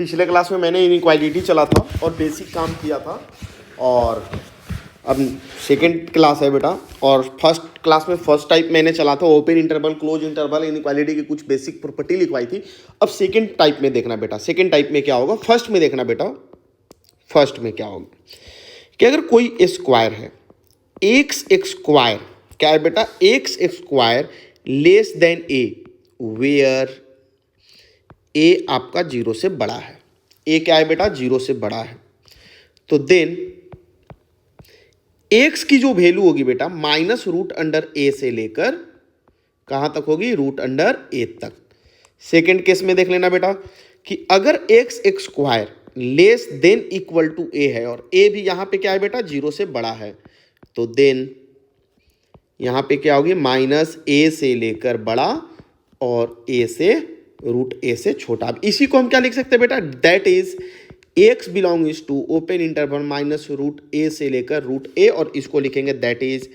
पिछले क्लास में मैंने इनइक्वालिटी चला था और बेसिक काम किया था, और अब सेकंड क्लास है बेटा। और फर्स्ट क्लास में फर्स्ट टाइप मैंने चला था, open interval, close interval, inequality की कुछ बेसिक प्रॉपर्टी लिखवाई थी। अब सेकंड टाइप में देखना बेटा, सेकंड टाइप में क्या होगा, फर्स्ट में देखना बेटा। फर्स्ट में क्या होगा कि अगर कोई स्क्वायर है, एक्स स्क्वायर क्या है बेटा, x square less than a, where a आपका जीरो से बड़ा है। ए क्या है बेटा, जीरो से बड़ा है। तो देन एक्स की जो वैल्यू होगी बेटा माइनस रूट अंडर ए से लेकर कहां तक होगी, रूट अंडर ए तक। सेकेंड केस में देख लेना बेटा कि अगर x square less than equal to a है और ए भी यहां पे क्या है बेटा, जीरो से बड़ा है, तो देन यहां पे क्या होगी, माइनस ए से लेकर बड़ा और ए से रूट ए से छोटा। अब इसी को हम क्या लिख सकते हैं बेटा, that is x belongs to open interval minus root a से लेकर रूट ए, और इसको लिखेंगे that is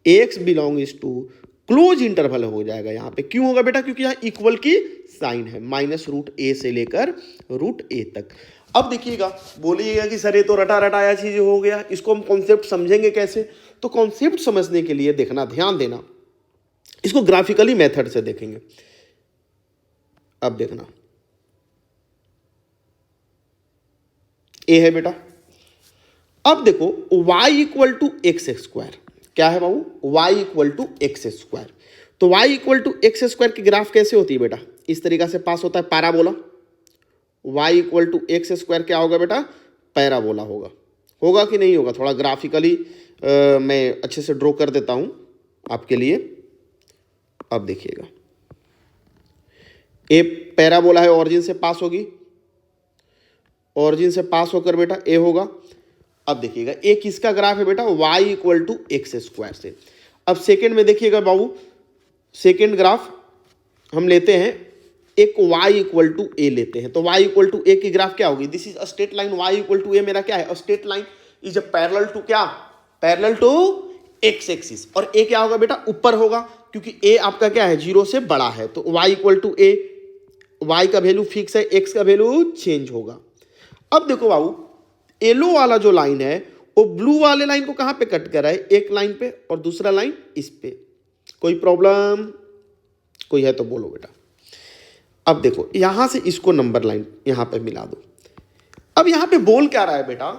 x belongs to close interval हो जाएगा। यहाँ पे क्यों होगा बेटा, क्योंकि यहाँ इक्वल की साइन है, माइनस रूट ए से लेकर रूट ए तक। अब देखिएगा, बोलिएगा कि सर ये तो रटा रटाया चीज हो गया, इसको हम कॉन्सेप्ट समझेंगे कैसे। तो कॉन्सेप्ट समझने के लिए देखना, ध्यान देना, इसको ग्राफिकली मेथड से देखेंगे। अब देखना, ए है बेटा। अब देखो y equal to x square क्या है बाबू, y equal to x square. तो y equal to x square की ग्राफ कैसे होती है बेटा, इस तरीका से पास होता है, parabola. y equal to x square क्या होगा बेटा, पैराबोला होगा। होगा कि नहीं होगा, थोड़ा ग्राफिकली मैं अच्छे से ड्रॉ कर देता हूं आपके लिए। अब देखिएगा, ए पैराबोला है, ऑरिजिन से पास होगी, ऑरिजिन से पास होकर बेटा ए होगा। अब देखिएगा ए किसका ग्राफ है बेटा, y equal to x square से। अब सेकंड में देखिएगा बाबू, सेकंड ग्राफ हम लेते हैं, एक y इक्वल टू ए लेते हैं। तो y इक्वल टू ए की ग्राफ क्या होगी, this is a straight line, y equal to a मेरा क्या है, a straight line is a parallel to क्या, पैरेलल टू एक्स एक्सिस। और ए क्या होगा बेटा, ऊपर होगा, क्योंकि ए आपका क्या है, जीरो से बड़ा है। तो y equal to a, y का वैल्यू फिक्स है, x का वैल्यू चेंज होगा। अब देखो बाबू, येलो वाला जो लाइन है वो ब्लू वाले लाइन को कहां पे कट कर रहा है, एक लाइन पे और दूसरा लाइन इस पे। कोई प्रॉब्लम कोई है तो बोलो बेटा। अब देखो यहां से इसको नंबर लाइन यहां पे मिला दो। अब यहां पे बोल क्या रहा है बेटा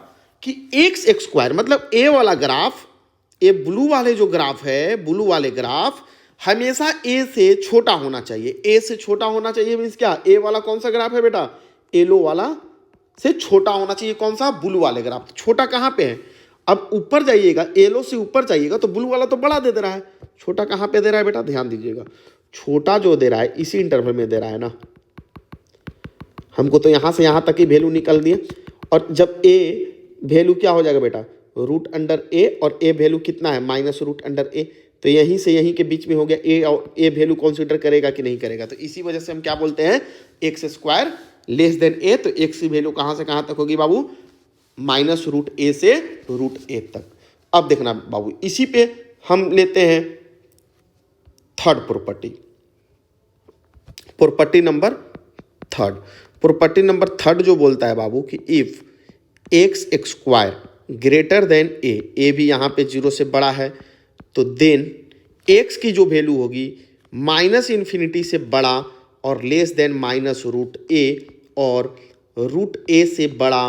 कि एक्स स्क्वायर मतलब ए वाला ग्राफ, ए ब्लू वाले जो ग्राफ है, ब्लू वाले ग्राफ हमेशा ए से छोटा होना चाहिए। ए से छोटा होना चाहिए मीन्स क्या, ए वाला कौन सा ग्राफ है बेटा, येलो वाला से छोटा होना चाहिए। कौन सा, ब्लू वाले ग्राफ। छोटा कहां पे है, अब ऊपर जाइएगा, येलो से ऊपर जाइएगा तो ब्लू वाला तो बड़ा दे रहा है, छोटा कहां पे दे रहा है बेटा, ध्यान दीजिएगा। छोटा जो दे रहा है इसी इंटरवल में दे रहा है ना, हमको तो यहां से यहां तक ही वैल्यू निकलनी है। और जब ए वैल्यू क्या हो जाएगा बेटा, रूट अंडर ए, और ए वैल्यू कितना है, माइनस रूट अंडर ए। तो यहीं से यहीं के बीच में हो गया ए, और ए वैल्यू कंसीडर करेगा कि नहीं करेगा। तो इसी वजह से हम क्या बोलते हैं, एक्स स्क्वायर लेस देन ए। तो एक्स की वैल्यू कहां से कहां तक होगी बाबू, माइनस रूट ए से रूट ए तक। अब देखना बाबू, इसी पे हम लेते हैं third property, property number third. Property number third जो बोलता है बाबू कि if x square greater than a, a भी यहां पे जीरो से बड़ा है, तो देन एक्स की जो वैल्यू होगी माइनस इन्फिनिटी से बड़ा और less then minus root a, और रूट ए से बड़ा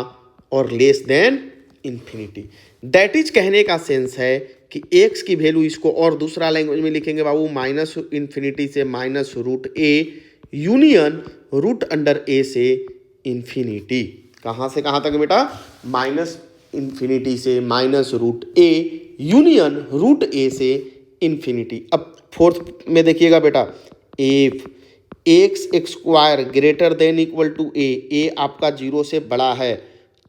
और less than infinity. That is कहने का सेंस है कि एक्स की वैल्यू, इसको और दूसरा लैंग्वेज में लिखेंगे बाबू, माइनस इन्फिनिटी से minus root a union root under a से इन्फिनिटी। कहाँ से कहाँ तक बेटा, माइनस इन्फिनिटी से minus root a union root a से इन्फिनिटी। अब फोर्थ में देखिएगा बेटा, if x square greater than equal to a, a आपका जीरो से बड़ा है,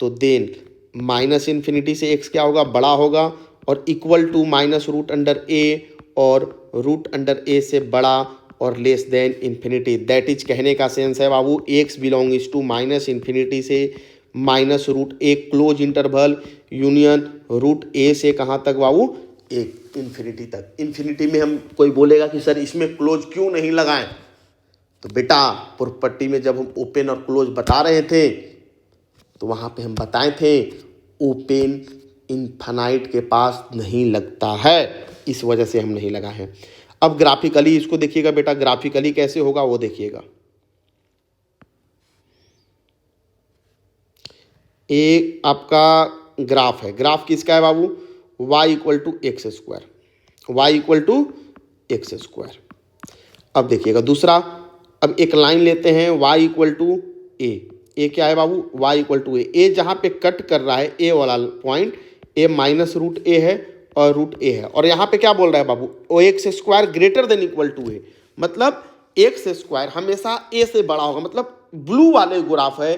तो देन माइनस इन्फिनिटी से एक्स क्या होगा, बड़ा होगा, और equal to minus root under a, और रूट अंडर ए से बड़ा और less than infinity. That is कहने का सेंस है बाबू, x belongs to minus infinity से minus root a close interval union root a से कहाँ तक बाबू, एक इन्फिनिटी तक। इन्फिनिटी में हम कोई बोलेगा कि सर इसमें क्लोज क्यों नहीं लगाएं, तो बेटा प्रॉपर्टी में जब हम ओपन और क्लोज बता रहे थे तो वहाँ पे हम बताए थे ओपन इनफाइनाइट के पास नहीं लगता है, इस वजह से हम नहीं लगा है। अब ग्राफिकली इसको देखिएगा बेटा, ग्राफिकली कैसे होगा वो देखिएगा। एक आपका ग्राफ है, ग्राफ किसका है बाबू, y equal to x square, y equal to x square. अब देखिएगा दूसरा, अब एक लाइन लेते हैं y इक्वल टू ए क्या है बाबू, y इक्वल टू ए जहाँ पे कट कर रहा है ए वाला पॉइंट, ए माइनस रूट ए है और रूट ए है, और यहाँ पे क्या बोल रहा है बाबू, ओ x square greater than equal to a, मतलब एक्स स्क्वायर हमेशा ए से बड़ा होगा, मतलब ब्लू वाले ग्राफ है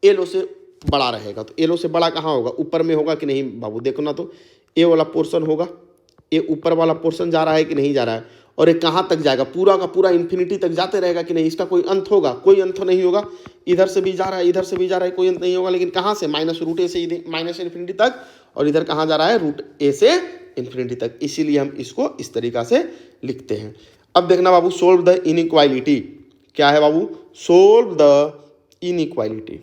एलो से बड़ा रहेगा। तो एलो से बड़ा कहाँ होगा, ऊपर में होगा कि नहीं बाबू, देखो ना, तो ए वाला पोर्शन होगा, ये ऊपर वाला पोर्शन जा रहा है कि नहीं जा रहा है, और ये कहाँ तक जाएगा, पूरा का पूरा इन्फिनिटी तक जाते रहेगा कि नहीं, इसका कोई अंत होगा, कोई अंत नहीं होगा, इधर से भी जा रहा है इधर से भी जा रहा है, कोई अंत नहीं होगा, लेकिन कहाँ से, माइनस रूट ए से माइनस इन्फिनिटी तक, और इधर कहाँ जा रहा है, रूट ए से इन्फिनिटी तक, इसीलिए हम इसको इस तरीका से लिखते हैं। अब देखना बाबू, सोल्व द इनइक्वालिटी, क्या है बाबू, solve the inequality.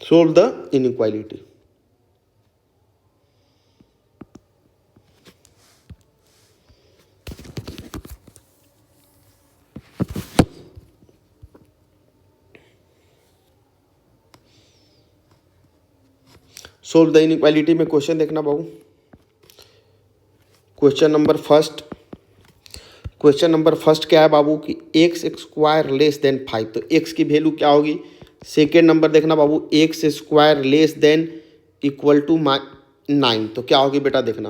Solve the inequality. Solve the inequality में क्वेश्चन देखना बाबू, क्वेश्चन नंबर फर्स्ट क्या है बाबू कि एक्स स्क्वायर लेस देन 5, तो एक्स की वैल्यू क्या होगी। सेकेंड नंबर देखना बाबू, x square less than equal to 9, तो क्या होगी बेटा देखना।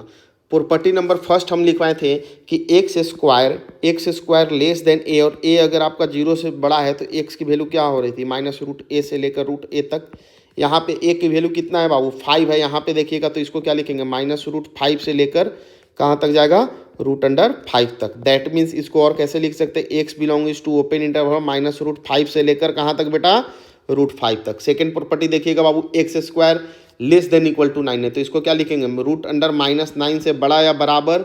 प्रॉपर्टी नंबर फर्स्ट हम लिखवाए थे कि एक्स स्क्वायर लेस देन ए, और ए अगर आपका 0 से बड़ा है तो एक्स की वैल्यू क्या हो रही थी, माइनस रूट ए से लेकर रूट ए तक। यहाँ पे ए की वैल्यू कितना है बाबू, 5 है, यहाँ पे देखिएगा तो इसको क्या लिखेंगे, माइनस रूट 5 से लेकर कहाँ तक जाएगा, रूट अंडर 5 तक। दैट मीन्स इसको और कैसे लिख सकते हैं, x belongs to open interval minus root 5 से लेकर कहाँ तक बेटा, रूट 5 तक। सेकेंड प्रॉपर्टी देखिएगा बाबू, x square less than equal to 9 है, तो इसको क्या लिखेंगे, रूट अंडर माइनस 9 से बड़ा या बराबर,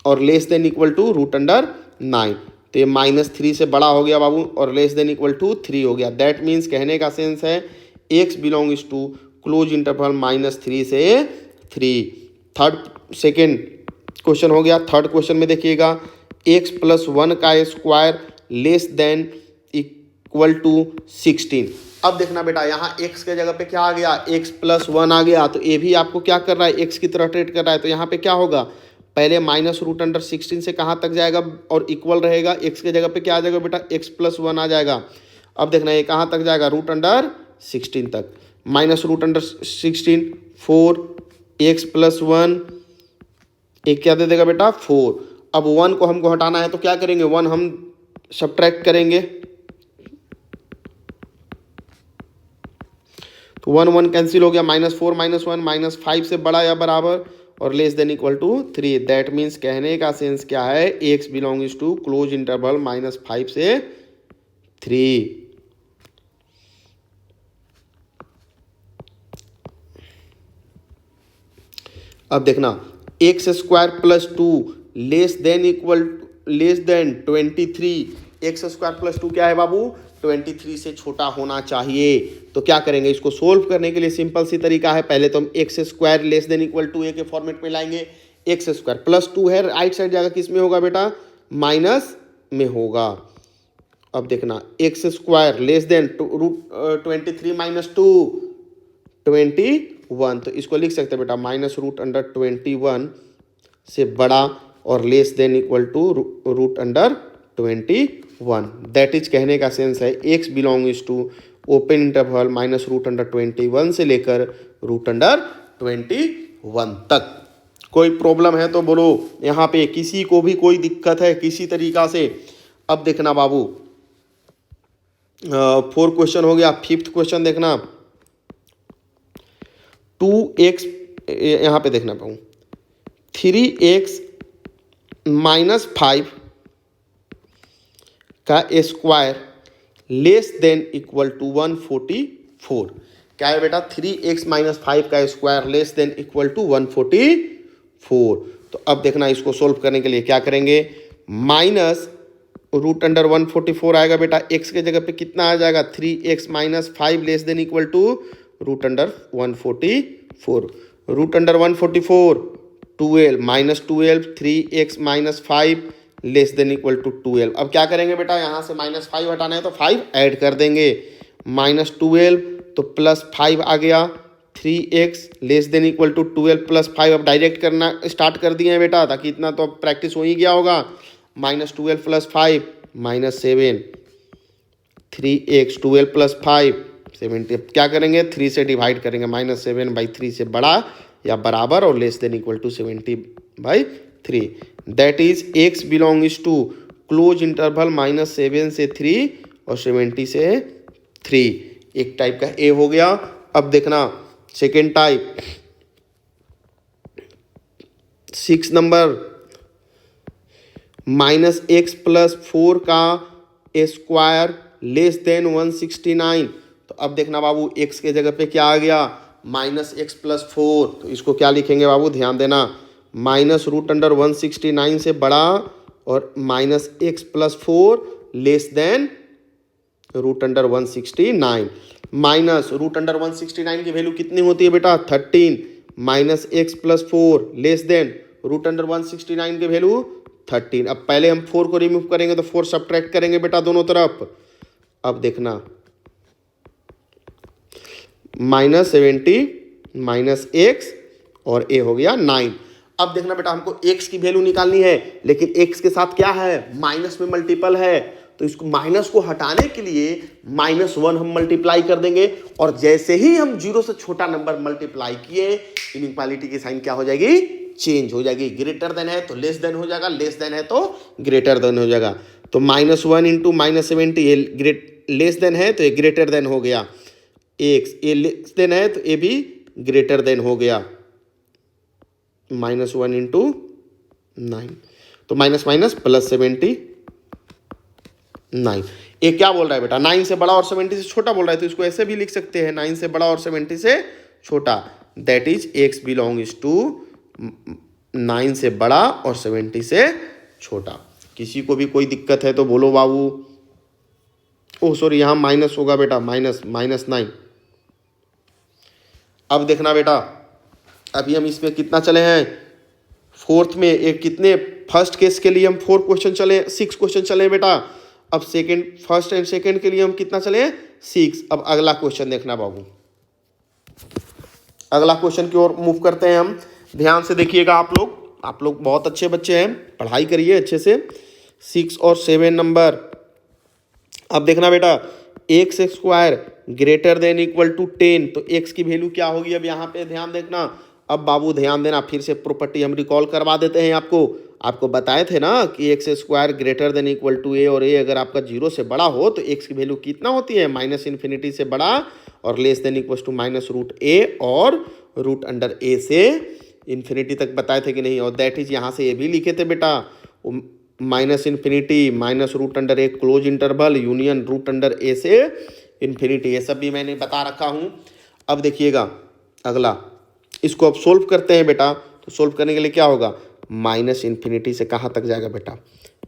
और less than equal to root under 9, तो ये -3 से बड़ा हो गया बाबू, और लेस देन इक्वल टू 3 हो गया। दैट मीन्स कहने का सेंस है x belongs to close interval -3 से 3। थर्ड सेकेंड क्वेश्चन हो गया। थर्ड क्वेश्चन में देखिएगा, एक्स प्लस 1 का square less than equal to 16। अब देखना बेटा, यहाँ x के जगह पे क्या आ गया, x प्लस 1 आ गया, तो ये भी आपको क्या कर रहा है, x की तरह ट्रीट कर रहा है, तो यहाँ पे क्या होगा, पहले माइनस रूट अंडर 16 से कहाँ तक जाएगा और इक्वल रहेगा, x के जगह पे क्या आ जाएगा बेटा, x प्लस 1 आ जाएगा। अब देखना ये कहाँ तक जाएगा, रूट अंडर 16 तक, minus root under 16 4, x plus 1 एक क्या दे देगा बेटा 4। अब 1 को हमको हटाना है तो क्या करेंगे, 1 हम सब्ट्रैक्ट करेंगे, तो 1 1 कैंसिल हो गया, -4 -1 -5 से बड़ा या बराबर और less than equal to 3। That means कहने का सेंस क्या है, x belongs to close interval -5 से 3। अब देखना, x square plus 2 less than 23, x square plus 2 क्या है बाबू, 23 से छोटा होना चाहिए। तो क्या करेंगे, इसको सोल्व करने के लिए सिंपल सी तरीका है, पहले तो हम x square less than equal to a के फॉर्मेट में लाएंगे। एक्स स्क्वायर प्लस 2 है, राइट साइड जाएगा किस में होगा बेटा, माइनस में होगा। अब देखना, x square less than 23 minus 2 21, तो इसको लिख सकते हैं बेटा माइनस रूट अंडर 21 से बड़ा और less than equal to root under 21। That is कहने का सेंस है x belongs to open interval minus root under 21 से लेकर रूट अंडर 21 तक। कोई प्रॉब्लम है तो बोलो, यहाँ पे किसी को भी कोई दिक्कत है किसी तरीका से। अब देखना बाबू, 4 क्वेश्चन हो गया। 5th क्वेश्चन देखना, 2x यहाँ पे देखना पाऊँ 3x माइनस 5 का square less than equal to 144। क्या है बेटा, 3x माइनस 5 का square less than equal to 144। तो अब देखना इसको सोल्व करने के लिए क्या करेंगे, माइनस रूट अंडर 144 आएगा बेटा, x के जगह पे कितना आ जाएगा, 3x minus 5 less than equal to root under 144। Root under 144 12 minus 12, 3x minus 5 less than equal to 12। अब क्या करेंगे बेटा, यहाँ से माइनस 5 हटाना है तो 5 ऐड कर देंगे, माइनस 12 तो प्लस 5 आ गया, 3x less than equal to 12 plus 5। अब डायरेक्ट करना स्टार्ट कर दिए हैं बेटा, ताकि इतना तो अब प्रैक्टिस हो ही गया होगा। Minus 12 plus 5 minus 7, 3x 12 plus 5 70। अब क्या करेंगे, 3 से डिवाइड करेंगे, माइनस 7/3 से बड़ा या बराबर और less than equal to 70/3। That is x belongs to close interval minus 7 से 3 और 70 से 3। एक टाइप का ए हो गया। अब देखना second type, 6 number, minus x plus 4 का स्क्वायर लेस देन 169। तो अब देखना बाबू, x के जगह पे क्या आ गया, माइनस एक्स प्लस 4। तो इसको क्या लिखेंगे बाबू, ध्यान देना, माइनस रूट अंडर 169 से बड़ा और minus x plus 4 less than root under 169। Minus root under 169 की वैल्यू कितनी होती है बेटा, 13 minus x plus 4 less than root under 169 की वैल्यू 13। अब पहले हम 4 को रिमूव करेंगे तो 4 सब्ट्रैक्ट करेंगे बेटा दोनों तरफ। अब देखना माइनस 70 माइनस एक्स और ए हो गया 9। अब देखना बेटा, हमको x की वैल्यू निकालनी है, लेकिन x के साथ क्या है, माइनस में मल्टीपल है, तो इसको माइनस को हटाने के लिए -1 हम मल्टीप्लाई कर देंगे। और जैसे ही हम 0 से छोटा नंबर मल्टीप्लाई किए, इनइक्वालिटी की साइन क्या हो जाएगी, चेंज हो जाएगी। ग्रेटर देन है तो लेस देन हो जाएगा, लेस देन है तो ग्रेटर देन हो जाएगा। तो -1 इंटू -70, ये लेस देन है तो ये ग्रेटर देन हो गया, एक्स ये लेस देन है तो ये भी ग्रेटर देन हो गया, -1 इंटू 9, तो माइनस माइनस प्लस 79। ये क्या बोल रहा है बेटा, 9 से बड़ा और 70 से छोटा बोल रहा है, तो इसको ऐसे भी लिख सकते हैं, 9 से बड़ा और 70 से छोटा। That is x belongs to 9 से बड़ा और 70 से छोटा। किसी को भी कोई दिक्कत है तो बोलो बाबू। ओह सॉरी, यहाँ माइनस होगा बेटा, -9। अब देखना बेटा, अभी हम इसमें कितना चले हैं, फोर्थ में। एक कितने, फर्स्ट केस के लिए हम 4 क्वेश्चन चले, 6 क्वेश्चन चले बेटा। अब सेकंड, फर्स्ट एंड सेकंड के लिए हम कितना चले, 6। अब अगला क्वेश्चन देखना बाबू, अगला क्वेश्चन की ओर मूव करते हैं हम। ध्यान से देखिएगा आप लोग बहुत अच्छे बच्चे हैं, पढ़ाई करिए अच्छे से। 6 और 7 नंबर। अब देखना बेटा, x square greater than equal to 10, तो x की वैल्यू क्या होगी, अब यहाँ पे ध्यान देखना। अब बाबू ध्यान देना, फिर से प्रॉपर्टी हम रिकॉल करवा देते हैं आपको बताए थे ना कि x square greater than equal to a, और ए अगर आपका 0 से बड़ा हो तो x की वैल्यू कितना होती है, -∞ से बड़ा और less than equal to -√a और रूट अंडर a से इन्फिनिटी तक बताए थे कि नहीं। और दैट इज यहाँ से ये भी लिखे थे बेटा, -∞ minus root under a close interval union root under a से इन्फिनिटी, ये सब भी मैंने बता रखा हूँ। अब देखिएगा अगला, इसको अब सोल्व करते हैं बेटा। तो सोल्व करने के लिए क्या होगा, -∞ से कहाँ तक जाएगा बेटा,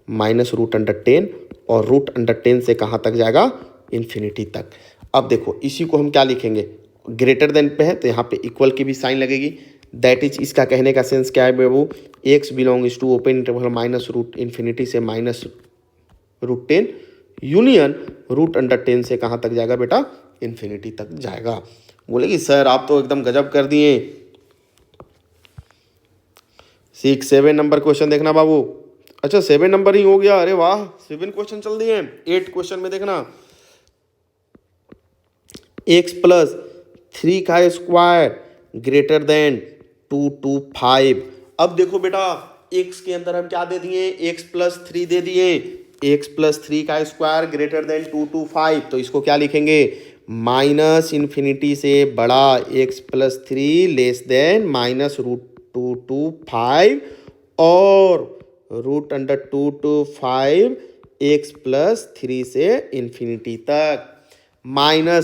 -√10 और √10 से कहाँ तक जाएगा, इन्फिनिटी तक। अब देखो इसी को हम क्या लिखेंगे, ग्रेटर देन पे है तो यहाँ पे इक्वल की भी साइन लगेगी। दैट इज, इसका कहने का सेंस क्या है बाबू, x belongs to open interval -√∞ से -√10 यूनियन √10 से कहाँ तक जाएगा बेटा, इन्फिनिटी तक जाएगा। बोलेगी सर आप तो एकदम गजब कर दिए। 6 7 नंबर क्वेश्चन देखना बाबू। अच्छा 7 नंबर ही हो गया, अरे वाह 7 क्वेश्चन चल दिए। 8 क्वेश्चन में देखना, x प्लस 3 का स्क्वायर ग्रेटर देन 2 to 5। अब देखो बेटा, x के अंदर हम क्या दे दिए, x प्लस 3 दे दिए, x प्लस 3 का स्क्वायर ग्रेटर देन 2 to 5। तो इसको क्या लिखेंगे, -∞ से बड़ा x plus 3 less than -√2 to 5 और √2 to 5 x प्लस 3 से इन्फिनिटी तक। -∞,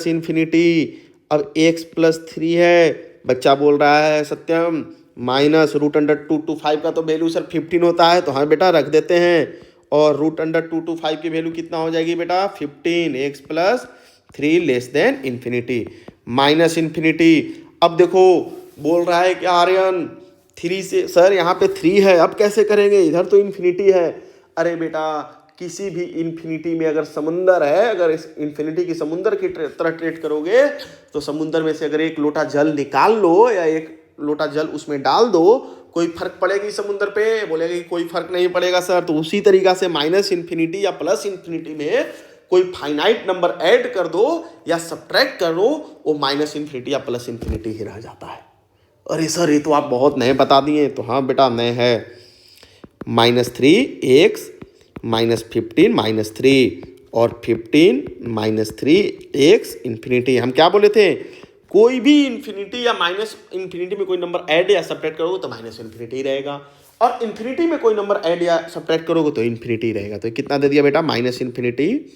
अब x प्लस 3 है, बच्चा बोल रहा है सत्यम माइनस रूट अंडर 2 का तो वैल्यू सर 15 होता है, तो हाँ बेटा रख देते हैं। और रूट अंडर 2 की वैल्यू कितना हो जाएगी बेटा 15, x plus 3 less than infinity minus infinity. अब देखो बोल रहा है कि आर्यन 3 से सर यहाँ पे 3 है, अब कैसे करेंगे, इधर तो इन्फिनिटी है। अरे बेटा किसी भी इन्फिनिटी में अगर समुंदर है, अगर इस इन्फिनिटी की समुंदर की तरह ट्रीट करोगे तो समुंदर में से अगर एक लोटा जल निकाल लो या एक लोटा जल उसमें डाल दो, कोई फर्क पड़ेगी समुंदर पे, बोलेगा कि कोई फर्क नहीं पड़ेगा सर। तो उसी तरीका से माइनस इन्फिनिटी या प्लस इन्फिनिटी में कोई फाइनाइट नंबर ऐड कर दो या सब्ट्रैक्ट कर दो, वो माइनस इन्फिनिटी या प्लस इन्फिनिटी ही रह जाता है। अरे सर ये तो आप बहुत नए बता दिए। तो हाँ बेटा नए है, -3x -15 -3 और 15 -3x इन्फिनिटी। हम क्या बोले थे, कोई भी इन्फिनिटी या माइनस इन्फिनिटी में कोई नंबर ऐड या सब्ट्रैक्ट करोगे तो माइनस इन्फिनिटी रहेगा, और इन्फिनिटी में कोई नंबर ऐड या सब्ट्रैक्ट करोगे तो इन्फिनिटी रहेगा। तो कितना दे दिया बेटा, माइनस इन्फिनिटी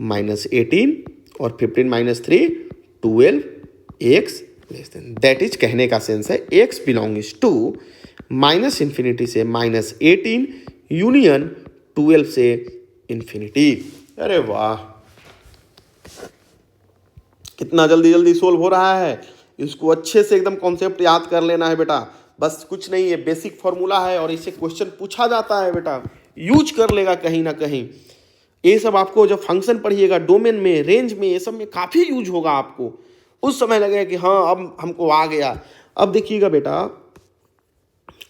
-18 और 15 -3 12 x less than, that is कहने का सेंस है x belongs to minus infinity से -18 यूनियन 12 से इन्फिनिटी। अरे वाह कितना जल्दी जल्दी सोल्व हो रहा है। इसको अच्छे से एकदम कॉन्सेप्ट याद कर लेना है बेटा, बस कुछ नहीं है, बेसिक फॉर्मूला है और इससे क्वेश्चन पूछा जाता है बेटा, यूज कर लेगा कहीं ना कहीं। ये सब आपको जब फंक्शन पढ़िएगा डोमेन में, रेंज में, ये सब में काफ़ी यूज होगा आपको। उस समय लगेगा कि हाँ अब हमको आ गया। अब देखिएगा बेटा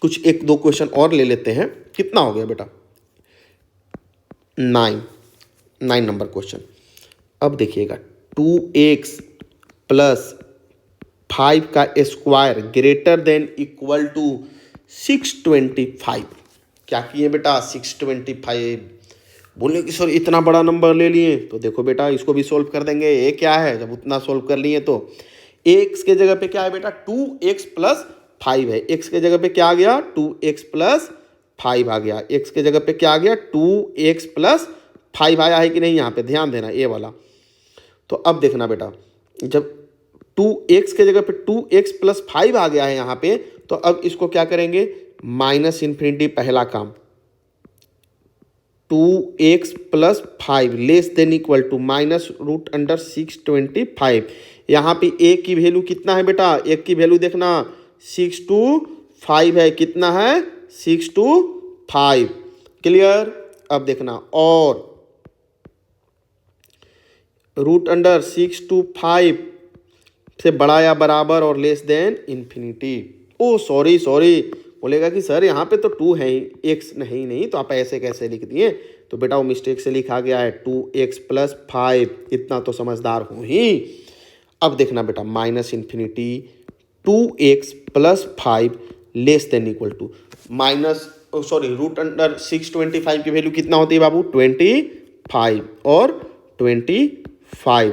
कुछ 1-2 क्वेश्चन और ले लेते हैं। कितना हो गया बेटा 9 नंबर क्वेश्चन। अब देखिएगा 2x प्लस 5 का square greater than equal to 625। क्या किए बेटा 625। बोले कि सर इतना बड़ा नंबर ले लिए, तो देखो बेटा इसको भी सोल्व कर देंगे। ये क्या है, जब उतना सोल्व कर लिए तो x के जगह पे क्या है बेटा 2x प्लस 5 है, x के जगह पे क्या आ गया 2x प्लस 5 आ गया, x के जगह पे क्या आ गया 2x प्लस 5 आया है कि नहीं, यहाँ पे ध्यान देना ये वाला। तो अब देखना बेटा जब 2x के जगह पे 2x प्लस 5 आ गया है यहाँ पे, तो अब इसको क्या करेंगे माइनस इन्फिनिटी पहला काम, 2x plus 5 less than equal to minus root under 625। यहाँ पे a की वैल्यू कितना है बेटा, एक की वैल्यू देखना 625 है, कितना है 625। क्लियर। अब देखना और रूट अंडर 625 से बड़ा या बराबर और लेस देन इन्फिनिटी। ओ सॉरी बोलेगा कि सर यहाँ पे तो 2 है ही, x नहीं, तो आप ऐसे कैसे लिख दिए। तो बेटा वो मिस्टेक से लिखा गया है 2x प्लस 5, इतना तो समझदार हो ही। अब देखना बेटा minus infinity 2x plus 5 less than equal to root under 625 की वैल्यू कितना होती है बाबू 25 और 25,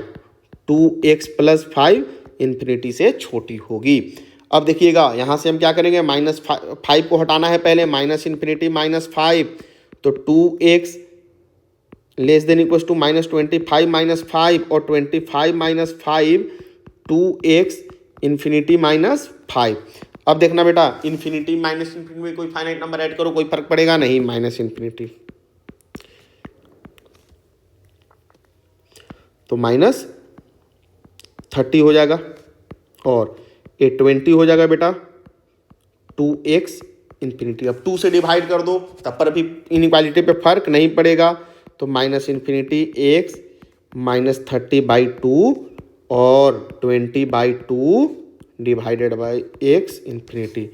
2x प्लस 5 इन्फिनिटी से छोटी होगी। अब देखिएगा यहाँ से हम क्या करेंगे -5 को हटाना है पहले, माइनस इन्फिनिटी -5, तो 2x less than equal to -25 -5 और 25 -5 2x इन्फिनिटी -5। अब देखना बेटा इन्फिनिटी माइनस इन्फिनिटी में कोई फाइनाइट नंबर ऐड करो, कोई फर्क पड़ेगा नहीं, माइनस इन्फिनिटी तो -30 हो जाएगा और ये 20 हो जाएगा बेटा 2x इन्फिनिटी। अब 2 से डिवाइड कर दो, तब पर भी इनइक्वालिटी पे फर्क नहीं पड़ेगा, तो माइनस इन्फिनिटी x -30/2 और 20/2 डिवाइडेड बाई x इन्फिनिटी।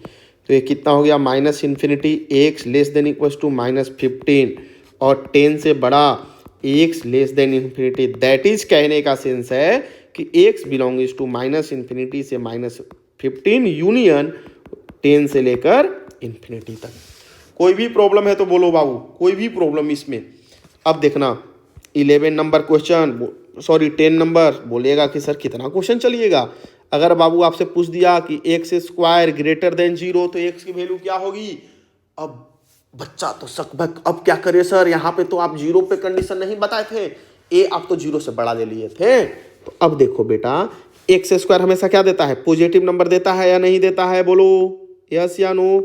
तो ये कितना हो गया minus infinity x less than equal to -15 और 10 से बड़ा x less than infinity. That is कहने का सेंस है कि x belongs to minus infinity से -15 यूनियन 10 से लेकर इन्फिनिटी तक। कोई भी प्रॉब्लम है तो बोलो बाबू, कोई भी प्रॉब्लम इसमें। अब देखना 11 नंबर क्वेश्चन, सॉरी 10 नंबर। बोलिएगा कि सर कितना क्वेश्चन चलिएगा। अगर बाबू आपसे पूछ दिया कि x स्क्वायर ग्रेटर देन 0 तो x की वैल्यू क्या होगी। अब बच्चा तो सकबक, अब क्या करे सर, यहाँ पे तो आप 0 पे कंडीशन नहीं बताए थे, a आप तो 0 से बड़ा ले लिए थे। तो अब देखो बेटा एक्स स्क्वायर हमेशा क्या देता है, पॉजिटिव नंबर देता है या नहीं देता है, बोलो यस या नो।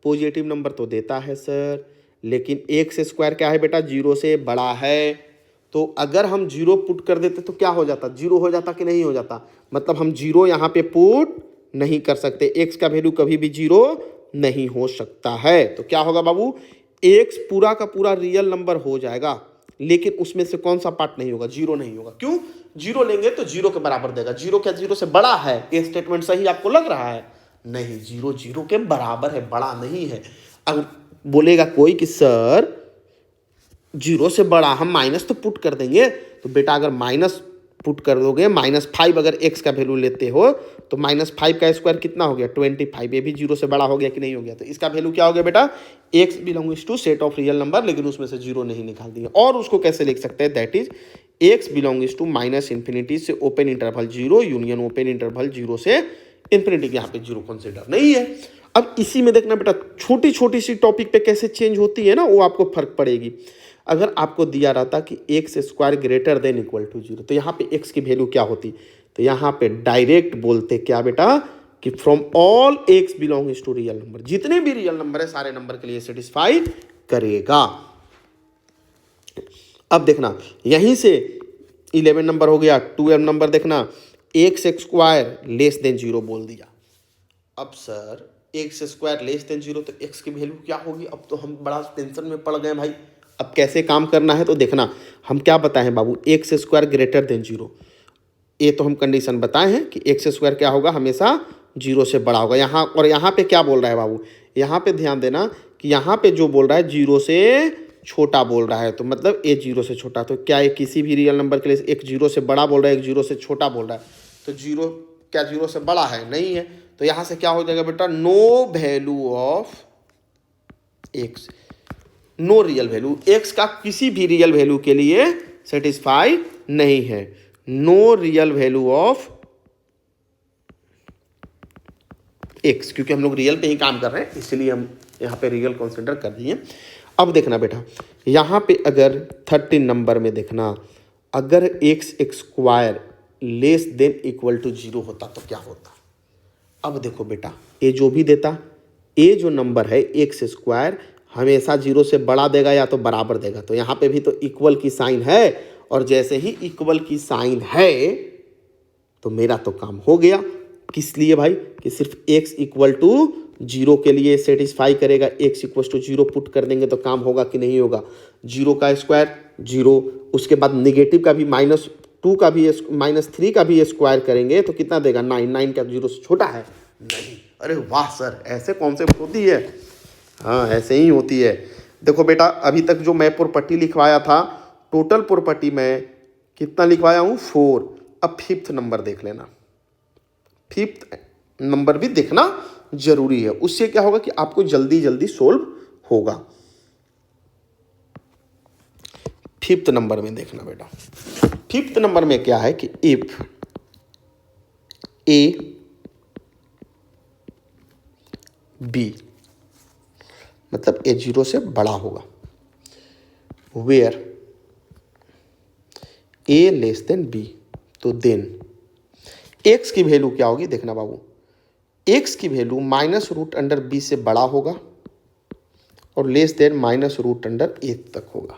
पॉजिटिव नंबर तो देता है सर, लेकिन एक्स स्क्वायर क्या है बेटा, जीरो से बड़ा है। तो अगर हम जीरो पुट कर देते तो क्या हो जाता, जीरो हो जाता कि नहीं हो जाता, मतलब हम जीरो यहाँ पे पुट नहीं कर सकते, एक्स का वैल्यू कभी भी जीरो नहीं हो सकता है। तो क्या होगा बाबू, एक्स पूरा का पूरा रियल नंबर हो जाएगा, लेकिन उसमें से कौन सा पार्ट नहीं होगा, जीरो नहीं होगा। क्यों, जीरो लेंगे तो जीरो के बराबर देगा, जीरो क्या जीरो से बड़ा है, ये स्टेटमेंट सही आपको लग रहा है, नहीं, जीरो जीरो के बराबर है, बड़ा नहीं है। अगर बोलेगा कोई कि सर जीरो से बड़ा, हम माइनस तो पुट कर देंगे, तो बेटा अगर माइनस पुट कर दोगे, -5 अगर एक्स का वैल्यू लेते हो तो -5 का स्क्वायर कितना हो गया, 25, ये भी जीरो से बड़ा हो गया कि नहीं हो गया। तो इसका वैल्यू क्या हो गया बेटा, x belongs to set of real number, लेकिन उसमें से जीरो नहीं निकाल दिए। और उसको कैसे लिख सकते हैं, that is x belongs to -∞ से open interval zero union open interval zero से इन्फिनिटी, यहाँ पे जीरो कंसिडर नहीं है। अब इसी में देखना बेटा, छोटी छोटी सी टॉपिक पे कैसे चेंज होती है ना, वो आपको फर्क पड़ेगी। अगर आपको दिया रहता कि x square greater than equal to zero, तो यहाँ पे एक्स की वैल्यू क्या होती, तो यहाँ पे डायरेक्ट बोलते क्या बेटा कि from all x belongs to real number, जितने भी रियल नंबर है सारे नंबर के लिए सेटिस्फाई करेगा। अब देखना यहीं से 11 नंबर हो गया, 12 नंबर देखना, x square less than zero बोल दिया। अब sir x square less than zero, तो एक्स की वैल्यू क्या होगी, अब तो हम बड़ा टेंशन में पड़ गए भाई। अब कैसे काम करना है, तो देखना हम क्या बताए हैं बाबू, x square greater than zero, ये तो हम कंडीशन बताए हैं कि एक्स स्क्वायर क्या होगा, हमेशा जीरो से बड़ा होगा। यहाँ और यहाँ पे क्या बोल रहा है बाबू, यहाँ पे ध्यान देना कि यहाँ पे जो बोल रहा है जीरो से छोटा बोल रहा है, तो मतलब ए जीरो से छोटा, तो क्या ये किसी भी रियल नंबर के लिए एक जीरो से बड़ा बोल रहा है, एक जीरो से छोटा बोल रहा है, तो जीरो क्या जीरो से बड़ा है, नहीं है। तो यहाँ से क्या हो जाएगा बेटा, no value of x, no real value, x का किसी भी रियल वैल्यू के लिए सेटिस्फाई नहीं है, no real value of x, क्योंकि हम लोग रियल पे ही काम कर रहे हैं इसलिए हम यहाँ पे रियल कंसिडर कर दिए। अब देखना बेटा, यहाँ पे अगर 13 नंबर में देखना, अगर x square less than equal to zero होता तो क्या होता। अब देखो बेटा, ये जो भी देता, ये जो नंबर है एक्स स्क्वायर हमेशा जीरो से बड़ा देगा या तो बराबर देगा, तो यहाँ पे भी तो इक्वल की साइन है, और जैसे ही इक्वल की साइन है तो मेरा तो काम हो गया। किस लिए भाई, कि सिर्फ एक्स इक्वल टू जीरो के लिए सेटिस्फाई करेगा, x equal to zero put कर देंगे तो काम होगा कि नहीं होगा, जीरो का स्क्वायर जीरो, उसके बाद निगेटिव का भी -2 का भी -3 का भी स्क्वायर करेंगे तो कितना देगा, 9, 9 का जीरो से छोटा है नहीं। अरे वाह सर, ऐसे कॉन्सेप्ट होती है, हाँ ऐसे ही होती है। देखो बेटा, अभी तक जो मैं प्रॉपर्टी लिखवाया था, टोटल प्रॉपर्टी में कितना लिखवाया हूँ, 4। अब 5th नंबर देख लेना, 5th नंबर भी देखना जरूरी है, उससे क्या होगा कि आपको जल्दी जल्दी सोल्व होगा। 5th नंबर में देखना बेटा, 5th नंबर में क्या है कि इफ ए बी, मतलब ए जीरो से बड़ा होगा, where a less than b, तो देन एक्स की वैल्यू क्या होगी, देखना बाबू, एक्स की वैल्यू -√(b) से बड़ा होगा और लेस देन -√(a) तक होगा,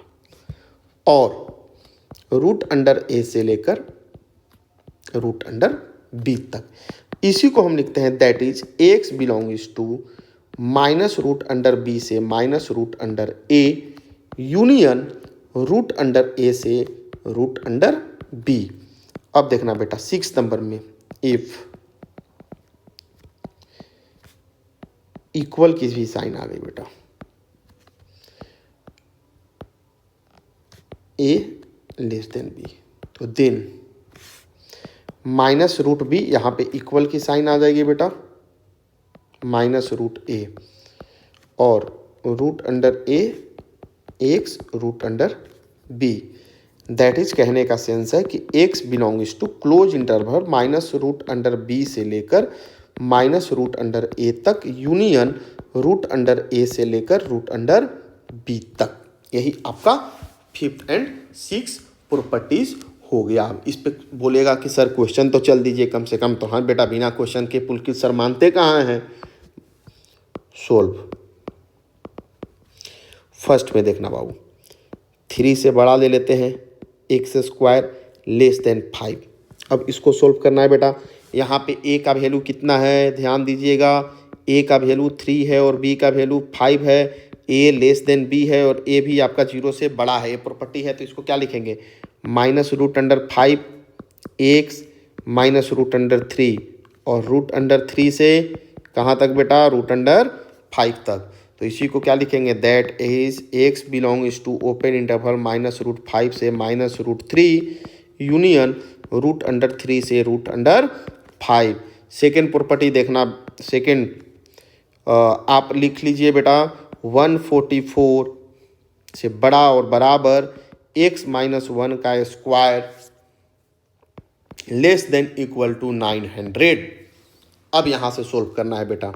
और √(a) से लेकर √(b) तक। इसी को हम लिखते हैं that is x belongs to -√(b) से -√(a) यूनियन √(a) से √(b। अब देखना बेटा 6 नंबर में, इफ इक्वल की भी साइन आ गई बेटा, ए लेस देन बी, तो देन -√b, यहाँ पे इक्वल की साइन आ जाएगी बेटा, -√a और √(a) x √(b। That is कहने का सेंस है कि x belongs to close interval -√(b) से लेकर -√(a) तक यूनियन √(a) से लेकर √(b) तक। यही आपका 5th and 6th प्रॉपर्टीज हो गया। अब इस पे बोलेगा कि सर क्वेश्चन तो चल दीजिए कम से कम, तो हाँ बेटा बिना क्वेश्चन के पुलकित सर मानते कहाँ हैं। सोल्व। फर्स्ट में देखना बाबू, 3 से बड़ा ले लेते हैं, एक्स स्क्वायर लेस देन 5। अब इसको सोल्व करना है बेटा। यहाँ पे ए का वैल्यू कितना है, ध्यान दीजिएगा, ए का वैल्यू 3 है और बी का वैल्यू 5 है। ए लेस देन बी है और ए भी आपका 0 से बड़ा है, ये प्रॉपर्टी है, तो इसको क्या लिखेंगे, -√5 एक्स -√3 और √3 से कहाँ तक बेटा, √5 तक। तो इसी को क्या लिखेंगे, that is x belongs to open interval -√5 से -√3 यूनियन √3 से √5। सेकेंड प्रॉपर्टी देखना, सेकेंड आप लिख लीजिए बेटा, 144 से बड़ा और बराबर x-1 का square less than equal to 900। अब यहां से सोल्व करना है बेटा।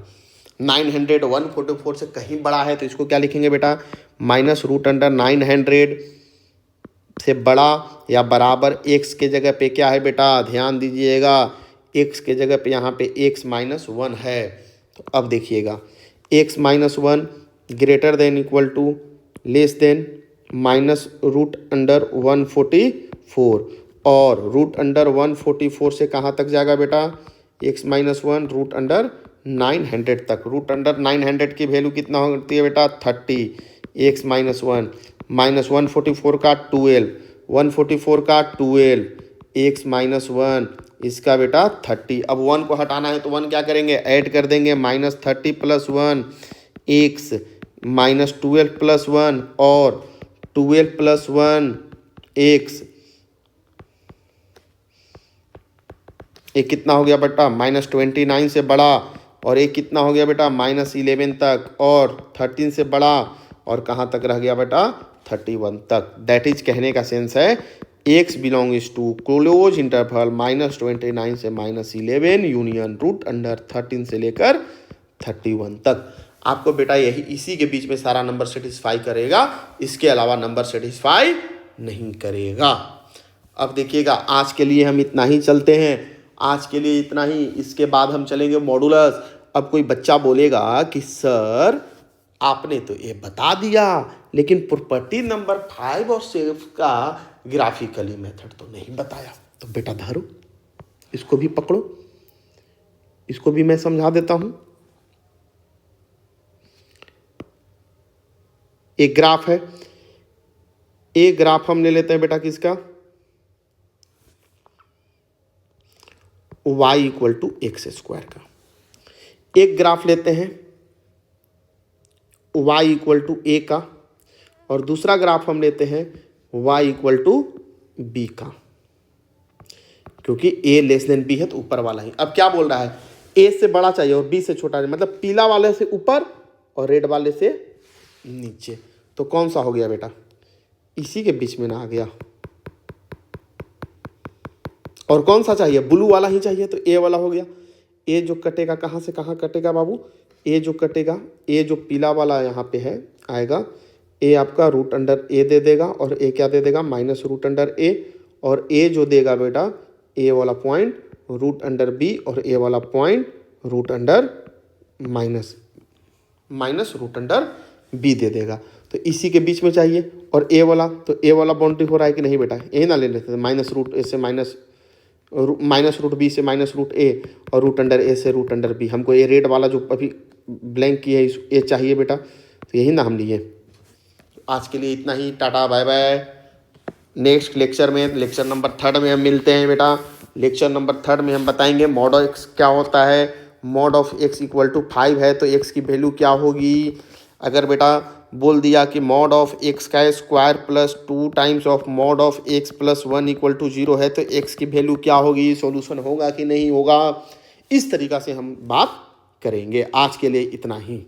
900 144 से कहीं बड़ा है, तो इसको क्या लिखेंगे बेटा, -√900 से बड़ा या बराबर x के जगह पे क्या है बेटा, ध्यान दीजिएगा, x के जगह पे यहाँ पे x-1 है। तो अब देखिएगा, x-1 greater than equal to less than -√144 और √144 से कहाँ तक जाएगा बेटा, x-1 √900 तक। √900 की वैल्यू कितना होती है बेटा, 30। x-1 -144 का 12, 144 का 12, x-1 इसका बेटा 30। अब 1 को हटाना है तो 1 क्या करेंगे, ऐड कर देंगे, -30 + 1 x -12 + 1 और 12 + 1 x, ये कितना हो गया बेटा, -29 से बड़ा, और एक कितना हो गया बेटा, -11 तक, और 13 से बड़ा, और कहाँ तक रह गया बेटा, 31 तक। दैट इज कहने का सेंस है x belongs to close interval -29 से -11 यूनियन √13 से लेकर 31 तक। आपको बेटा यही इसी के बीच में सारा नंबर सेटिस्फाई करेगा, इसके अलावा नंबर सेटिस्फाई नहीं करेगा। अब देखिएगा, आज के लिए हम इतना ही चलते हैं, आज के लिए इतना ही। इसके बाद हम चलेंगे मॉडुलस। अब कोई बच्चा बोलेगा कि सर आपने तो ये बता दिया, लेकिन प्रॉपर्टी नंबर 5 और 6 का ग्राफिकली मेथड तो नहीं बताया। तो बेटा धरो, इसको भी पकड़ो, इसको भी मैं समझा देता हूं। एक ग्राफ है, एक ग्राफ हम ले लेते हैं बेटा किसका, y = x² का। एक ग्राफ लेते हैं y = a का, और दूसरा ग्राफ हम लेते हैं y = b का, क्योंकि a लेस देन b है तो ऊपर वाला ही। अब क्या बोल रहा है, a से बड़ा चाहिए और b से छोटा, मतलब पीला वाले से ऊपर और रेड वाले से नीचे। तो कौन सा हो गया बेटा, इसी के बीच में ना आ गया। और कौन सा चाहिए, ब्लू वाला ही चाहिए, तो ए वाला हो गया। ए जो कटेगा कहाँ से कहाँ कटेगा बाबू, ए जो कटेगा, ए जो पीला वाला यहाँ पे है आएगा, ए आपका √a दे देगा, और ए क्या दे देगा, -√a, और ए जो देगा बेटा, ए वाला पॉइंट √b और ए वाला पॉइंट -√b दे देगा। तो इसी के बीच में चाहिए। और ए वाला, तो ए वाला बाउंड्री हो रहा है कि नहीं बेटा, ए ना ले लेते, -√a से -√b से -√a और √a से √b। हमको ये रेड वाला जो अभी ब्लैंक की है ये चाहिए बेटा, तो यही ना हम लिए। आज के लिए इतना ही, tata bye bye. Next lecture में, लेक्चर नंबर 3 में हम मिलते हैं बेटा। लेक्चर नंबर 3 में हम बताएंगे मॉड ऑफ x क्या होता है। मॉड ऑफ x = 5 है तो x की वैल्यू क्या होगी। अगर बेटा बोल दिया कि मॉड ऑफ x का square plus 2 times of mod of x + 1 = 0 है तो x की वैल्यू क्या होगी, सॉल्यूशन होगा कि नहीं होगा, इस तरीक़ा से हम बात करेंगे। आज के लिए इतना ही।